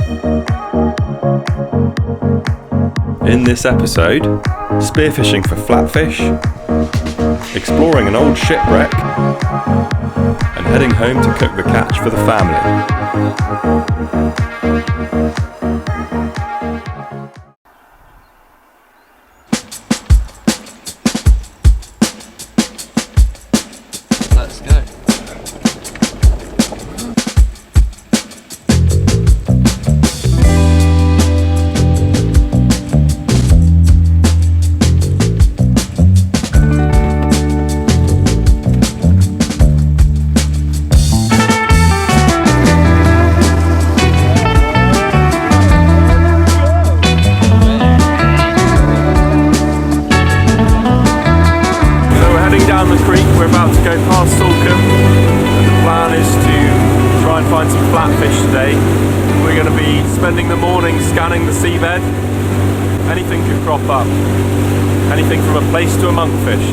In this episode, spearfishing for flatfish, exploring an old shipwreck, and heading home to cook the catch for the family. Let's go. Down the creek, we're about to go past Salcombe, and the plan is to try and find some flatfish today. We're going to be spending the morning scanning the seabed. Anything could crop up, anything from a place to a monkfish.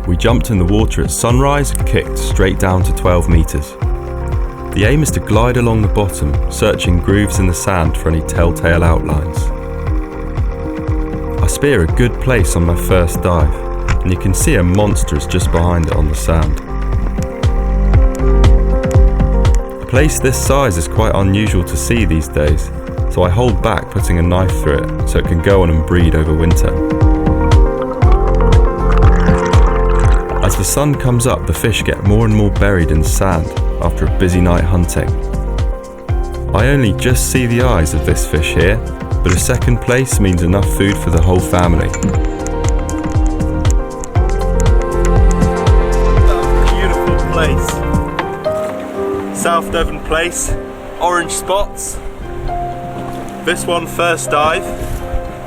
We jumped in the water at sunrise and kicked straight down to 12 metres. The aim is to glide along the bottom, searching grooves in the sand for any telltale outlines. I spear a good place on my first dive, and you can see a monster is just behind it on the sand. A place this size is quite unusual to see these days, so I hold back putting a knife through it so it can go on and breed over winter. As the sun comes up, the fish get more and more buried in sand after a busy night hunting. I only just see the eyes of this fish here, but a second place means enough food for the whole family. Beautiful place. South Devon place, orange spots. This one first dive,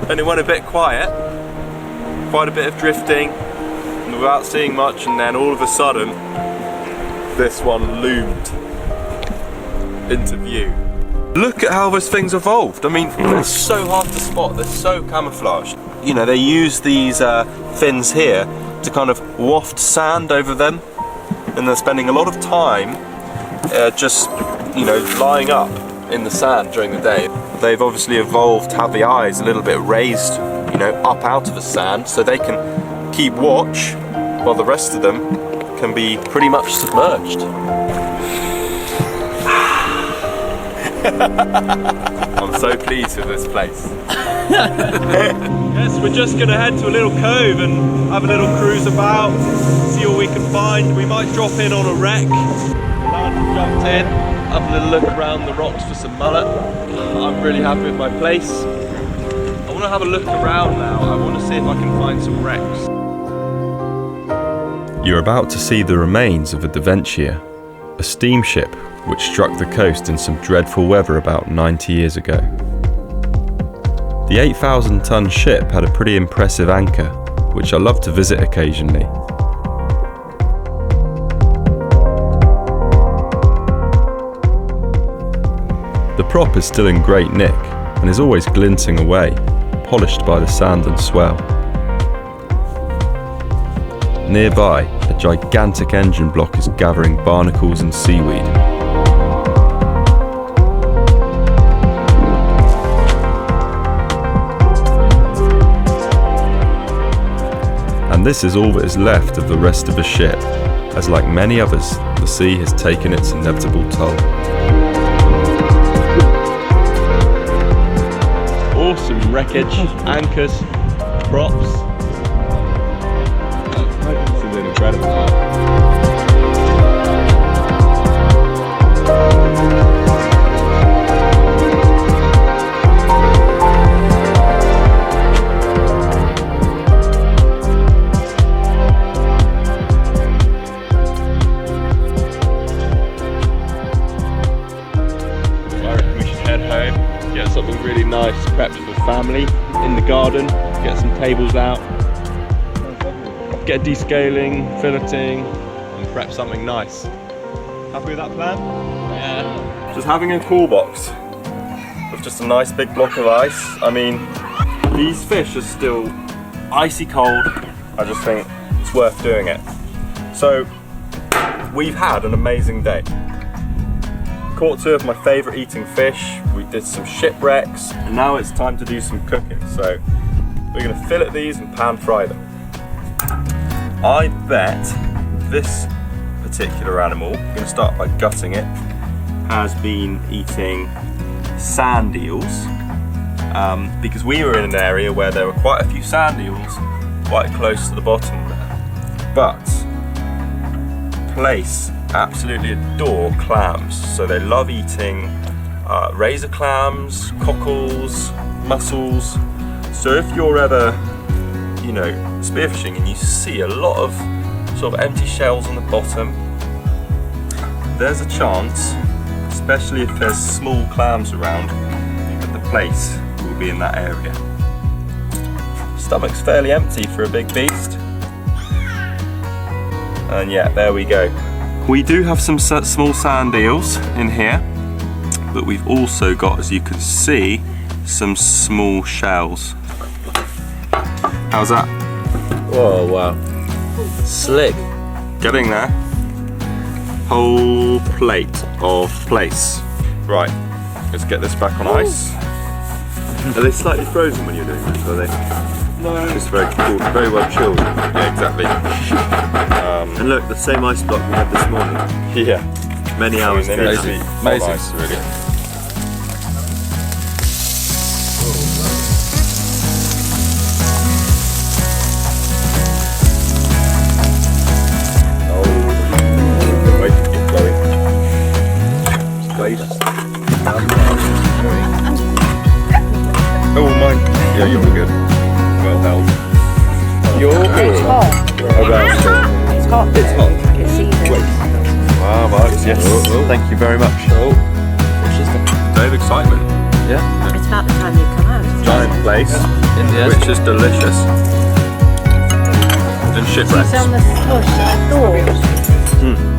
and it went a bit quiet, quite a bit of drifting, and without seeing much, and then all of a sudden, this one loomed into view. Look at how this thing's evolved. I mean, it's so hard to spot. They're so camouflaged. You know, they use these fins here to kind of waft sand over them, and they're spending a lot of time just, you know, lying up in the sand during the day. They've obviously evolved to have the eyes a little bit raised, you know, up out of the sand, so they can keep watch while the rest of them can be pretty much submerged. I'm so pleased with this place. Yes, we're just going to head to a little cove and have a little cruise about, see what we can find. We might drop in on a wreck. Jumped in, have a little look around the rocks for some mullet. I'm really happy with my place. I want to have a look around now. I want to see if I can find some wrecks. You're about to see the remains of a Deventia, a steamship which struck the coast in some dreadful weather about 90 years ago. The 8,000-ton ship had a pretty impressive anchor, which I love to visit occasionally. The prop is still in great nick and is always glinting away, polished by the sand and swell. Nearby, a gigantic engine block is gathering barnacles and seaweed. And this is all that is left of the rest of the ship, as like many others, the sea has taken its inevitable toll. Awesome wreckage, anchors, props. This is incredible. Something really nice prepped for family in the garden, get some tables out, get descaling, filleting and prep something nice. Happy with that plan? Yeah. Just having a cool box with just a nice big block of ice. I mean, these fish are still icy cold. I just think it's worth doing it. So we've had an amazing day. Caught two of my favourite eating fish, we did some shipwrecks, and now it's time to do some cooking. So we're going to fillet these and pan fry them. I bet this particular animal, I'm going to start by gutting it, has been eating sand eels, because we were in an area where there were quite a few sand eels quite close to the bottom there. But Place absolutely adore clams, so they love eating razor clams, cockles, mussels. So if you're ever, you know, spearfishing and you see a lot of sort of empty shells on the bottom, there's a chance, especially if there's small clams around, that the place will be in that area. Stomach's fairly empty for a big beast. And yeah, there we go. We do have some small sand eels in here, but we've also got, as you can see, some small shells. How's that? Whoa, wow. Slick. Getting there. Whole plate of place. Right, let's get this back on ice. Are they slightly frozen when you're doing this, are they? No. It's very cool, very well chilled. Yeah, exactly. And look, the same ice block we had this morning. Yeah. Many hours They ago. need to be Amazing. ice, really. Oh, wait to keep going. Place. Oh, mine. Yeah, you're good. Well held. You're good. It's hot. Oh, that's good. It's hot. It's hot. It's seasoned. Wow, Marks, yes. Thank you very much. Day of excitement. Yeah. It's about the time you come out, isn't it? Giant place, Yes. which is delicious. And shipwrecks. It's on the slush, I thought.